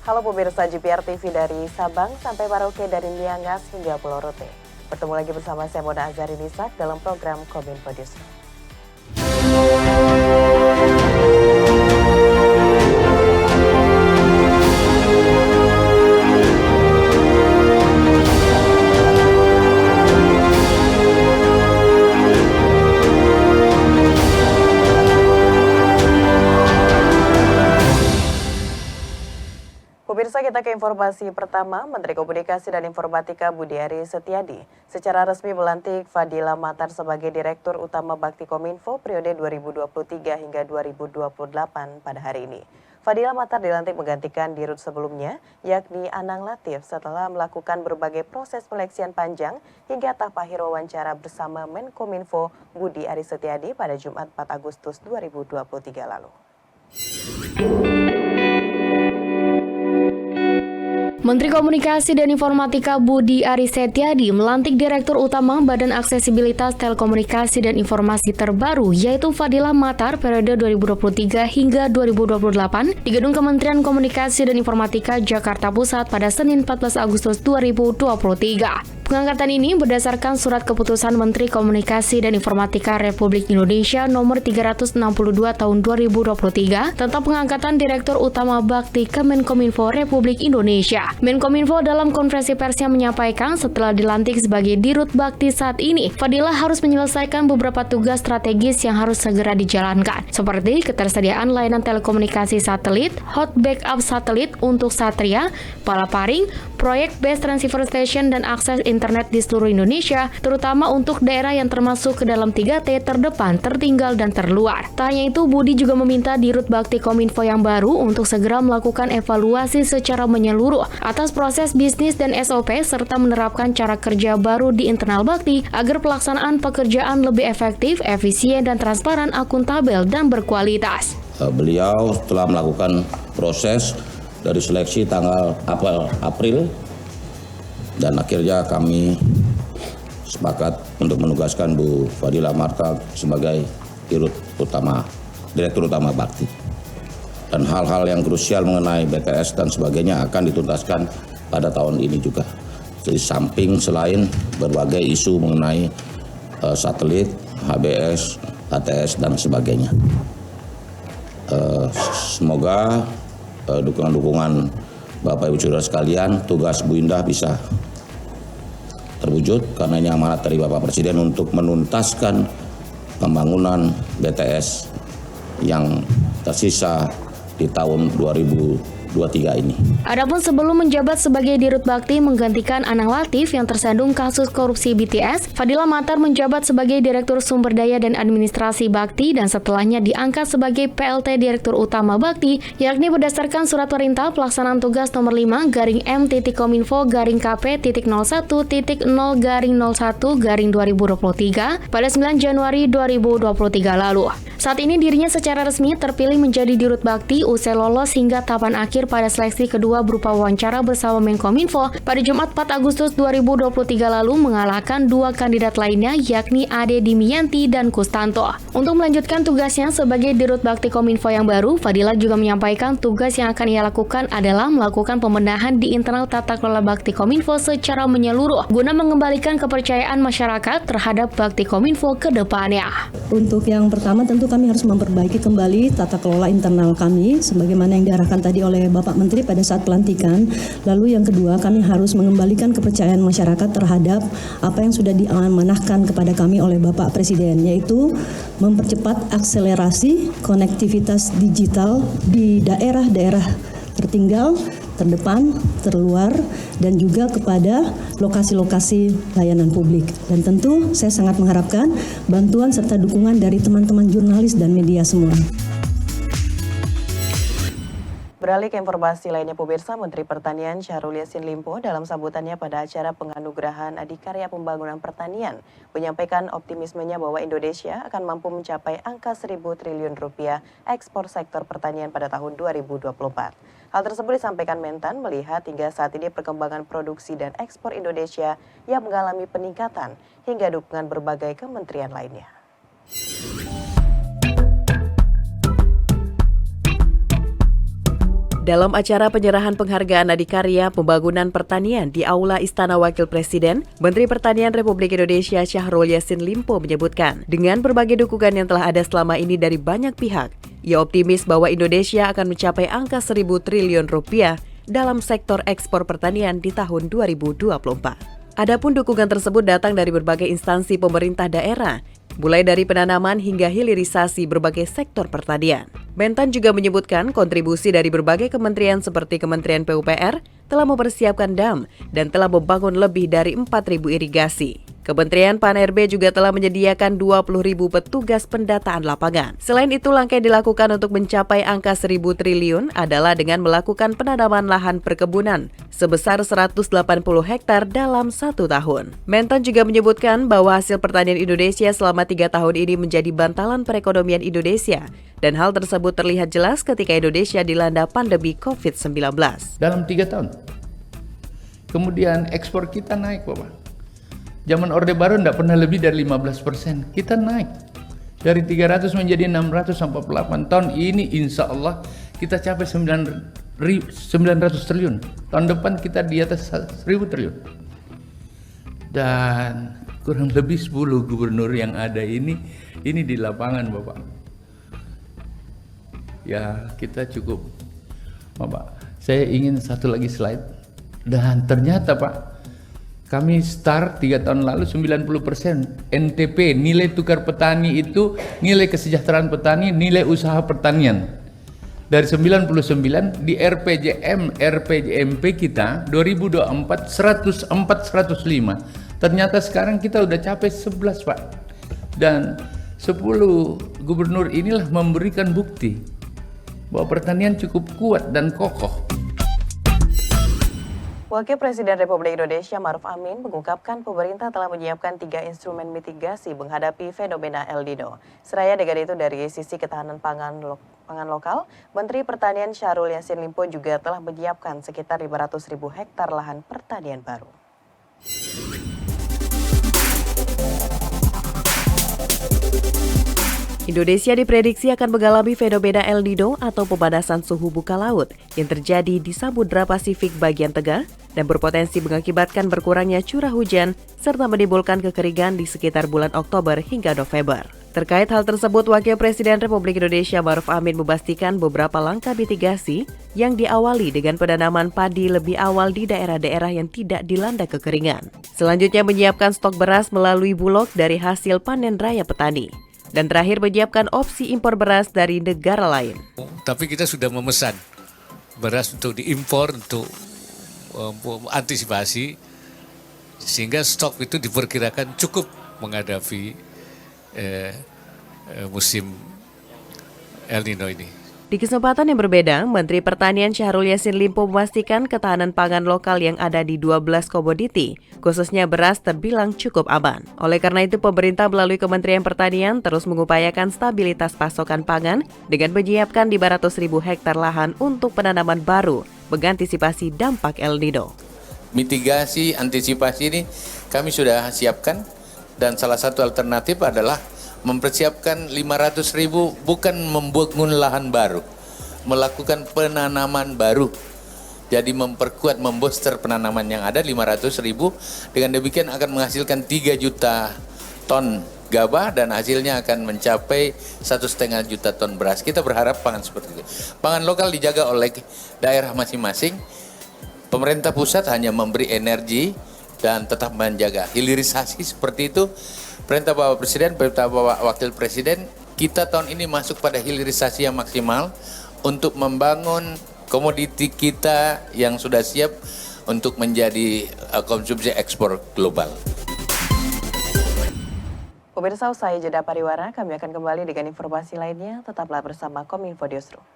Halo pemirsa GPR TV dari Sabang sampai Merauke dari Miangas hingga Pulau Rote. Bertemu lagi bersama saya Mona Azhari Nisak dalam program Kominfo Distro. Pemirsa, kita ke informasi pertama. Menteri Komunikasi dan Informatika Budi Ari Setiadi secara resmi melantik Fadila Matar sebagai Direktur Utama Bakti Kominfo periode 2023 hingga 2028 pada hari ini. Fadila Matar dilantik menggantikan dirut sebelumnya, yakni Anang Latif setelah melakukan berbagai proses seleksian panjang hingga tahap akhir wawancara bersama Menkominfo Budi Ari Setiadi pada Jumat 4 Agustus 2023 lalu. Menteri Komunikasi dan Informatika Budi Ari Setiadi melantik Direktur Utama Badan Aksesibilitas Telekomunikasi dan Informasi terbaru yaitu Fadila Matar periode 2023 hingga 2028 di Gedung Kementerian Komunikasi dan Informatika Jakarta Pusat pada Senin 14 Agustus 2023. Pengangkatan ini berdasarkan Surat Keputusan Menteri Komunikasi dan Informatika Republik Indonesia Nomor 362 Tahun 2023 tentang pengangkatan Direktur Utama Bakti Kemenkominfo Republik Indonesia. Menkominfo dalam konferensi persnya menyampaikan setelah dilantik sebagai Dirut Bakti saat ini, Fadila harus menyelesaikan beberapa tugas strategis yang harus segera dijalankan, seperti ketersediaan layanan telekomunikasi satelit, hot backup satelit untuk Satria, Palaparing, proyek base transceiver station dan akses internet di seluruh Indonesia, terutama untuk daerah yang termasuk ke dalam 3T terdepan, tertinggal, dan terluar. Tak hanya itu, Budi juga meminta Dirut Bakti Kominfo yang baru untuk segera melakukan evaluasi secara menyeluruh atas proses bisnis dan SOP serta menerapkan cara kerja baru di internal Bakti agar pelaksanaan pekerjaan lebih efektif, efisien, dan transparan, akuntabel, dan berkualitas. Beliau telah melakukan proses dari seleksi tanggal April dan akhirnya kami sepakat untuk menugaskan Bu Fadila Matar sebagai Direktur Utama Bakti. Dan hal-hal yang krusial mengenai BTS dan sebagainya akan dituntaskan pada tahun ini juga. Jadi selain berbagai isu mengenai satelit, HBS, ATS dan sebagainya. Semoga dukungan Bapak Ibu Saudara sekalian, tugas Bu Indah bisa terwujud karena ini amanat dari Bapak Presiden untuk menuntaskan pembangunan BTS yang tersisa di tahun 2023 ini. Adapun sebelum menjabat sebagai Dirut Bakti menggantikan Anang Latif yang tersandung kasus korupsi BTS, Fadila Matar menjabat sebagai Direktur Sumber Daya dan Administrasi Bakti dan setelahnya diangkat sebagai PLT Direktur Utama Bakti, yakni berdasarkan Surat Perintah Pelaksanaan Tugas Nomor 5-M.Kominfo-KP.01-0/01/2023 pada 9 Januari 2023 lalu. Saat ini dirinya secara resmi terpilih menjadi Dirut Bakti usai lolos hingga tahapan akhir pada seleksi kedua berupa wawancara bersama Menkominfo pada Jumat 4 Agustus 2023 lalu mengalahkan dua kandidat lainnya yakni Ade Dimiyanti dan Kustanto. Untuk melanjutkan tugasnya sebagai Dirut Bakti Kominfo yang baru, Fadila juga menyampaikan tugas yang akan ia lakukan adalah melakukan pembenahan di internal tata kelola Bakti Kominfo secara menyeluruh guna mengembalikan kepercayaan masyarakat terhadap Bakti Kominfo ke depannya. Untuk yang pertama tentu kami harus memperbaiki kembali tata kelola internal kami sebagaimana yang diarahkan tadi oleh Bapak Menteri pada saat pelantikan. Lalu yang kedua, kami harus mengembalikan kepercayaan masyarakat terhadap apa yang sudah diamanahkan kepada kami oleh Bapak Presiden, yaitu mempercepat akselerasi konektivitas digital di daerah-daerah tertinggal, terdepan, terluar, dan juga kepada lokasi-lokasi layanan publik. Dan tentu saya sangat mengharapkan bantuan serta dukungan dari teman-teman jurnalis dan media semua. Beralih ke informasi lainnya pemirsa, Menteri Pertanian Syahrul Yassin Limpo dalam sambutannya pada acara penganugerahan Adikarya Pembangunan Pertanian menyampaikan optimismenya bahwa Indonesia akan mampu mencapai angka 1.000 triliun rupiah ekspor sektor pertanian pada tahun 2024. Hal tersebut disampaikan Mentan melihat hingga saat ini perkembangan produksi dan ekspor Indonesia yang mengalami peningkatan hingga dukungan berbagai kementerian lainnya. Dalam acara penyerahan penghargaan Adikarya Pembangunan Pertanian di Aula Istana Wakil Presiden, Menteri Pertanian Republik Indonesia Syahrul Yassin Limpo menyebutkan, dengan berbagai dukungan yang telah ada selama ini dari banyak pihak, ia optimis bahwa Indonesia akan mencapai angka 1.000 triliun rupiah dalam sektor ekspor pertanian di tahun 2024. Adapun dukungan tersebut datang dari berbagai instansi pemerintah daerah, mulai dari penanaman hingga hilirisasi berbagai sektor pertanian. Mentan juga menyebutkan kontribusi dari berbagai kementerian seperti Kementerian PUPR telah mempersiapkan dam dan telah membangun lebih dari 4.000 irigasi. Kementerian PAN-RB juga telah menyediakan 20.000 petugas pendataan lapangan. Selain itu, langkah yang dilakukan untuk mencapai angka 1.000 triliun adalah dengan melakukan penanaman lahan perkebunan sebesar 180 hektar dalam 1 tahun. Mentan juga menyebutkan bahwa hasil pertanian Indonesia selama 3 tahun ini menjadi bantalan perekonomian Indonesia, dan hal tersebut terlihat jelas ketika Indonesia dilanda pandemi COVID-19. Dalam 3 tahun. Kemudian ekspor kita naik, Bapak. Zaman Orde Baru tidak pernah lebih dari 15%. Kita naik. Dari 300 menjadi 648 tahun ini insya Allah kita capai 900 triliun. Tahun depan kita di atas 1.000 triliun. Dan kurang lebih 10 gubernur yang ada ini di lapangan, Bapak. Ya, kita cukup. Bapak, saya ingin satu lagi slide. Dan ternyata, Pak, kami start 3 tahun lalu 90% NTP, nilai tukar petani itu nilai kesejahteraan petani, nilai usaha pertanian. Dari 99 di RPJMP kita 2024 104 105. Ternyata sekarang kita udah capai 11, Pak. Dan 10 gubernur inilah memberikan bukti bahwa pertanian cukup kuat dan kokoh. Wakil Presiden Republik Indonesia Ma'ruf Amin mengungkapkan pemerintah telah menyiapkan 3 instrumen mitigasi menghadapi fenomena El Nino. Seraya dengan itu dari sisi ketahanan pangan lokal, Menteri Pertanian Syahrul Yassin Limpo juga telah menyiapkan sekitar 500.000 hektar lahan pertanian baru. Indonesia diprediksi akan mengalami fenomena El Nino atau pemanasan suhu muka laut yang terjadi di Samudra Pasifik bagian tengah dan berpotensi mengakibatkan berkurangnya curah hujan serta menimbulkan kekeringan di sekitar bulan Oktober hingga November. Terkait hal tersebut, Wakil Presiden Republik Indonesia Ma'ruf Amin memastikan beberapa langkah mitigasi yang diawali dengan penanaman padi lebih awal di daerah-daerah yang tidak dilanda kekeringan. Selanjutnya menyiapkan stok beras melalui Bulog dari hasil panen raya petani. Dan terakhir menyiapkan opsi impor beras dari negara lain. Tapi kita sudah memesan beras untuk diimpor untuk antisipasi sehingga stok itu diperkirakan cukup menghadapi musim El Nino ini. Di kesempatan yang berbeda, Menteri Pertanian Syahrul Yassin Limpo memastikan ketahanan pangan lokal yang ada di 12 komoditi, khususnya beras, terbilang cukup aman. Oleh karena itu, pemerintah melalui Kementerian Pertanian terus mengupayakan stabilitas pasokan pangan dengan menyiapkan 500.000 hektar lahan untuk penanaman baru, mengantisipasi dampak El Nino. Mitigasi, antisipasi ini kami sudah siapkan, dan salah satu alternatif adalah mempersiapkan 500.000 bukan membangun lahan baru, melakukan penanaman baru. Jadi memperkuat, membooster penanaman yang ada 500.000. Dengan demikian akan menghasilkan 3 juta ton gabah dan hasilnya akan mencapai 1,5 juta ton beras. Kita berharap pangan seperti itu. Pangan lokal dijaga oleh daerah masing-masing. Pemerintah pusat hanya memberi energi dan tetap menjaga hilirisasi seperti itu. Perintah Bapak Presiden, perintah Bapak Wakil Presiden, kita tahun ini masuk pada hilirisasi yang maksimal untuk membangun komoditi kita yang sudah siap untuk menjadi konsumsi ekspor global. Pemirsa, usai jeda pariwara, kami akan kembali dengan informasi lainnya. Tetaplah bersama Kominfo Newsroom.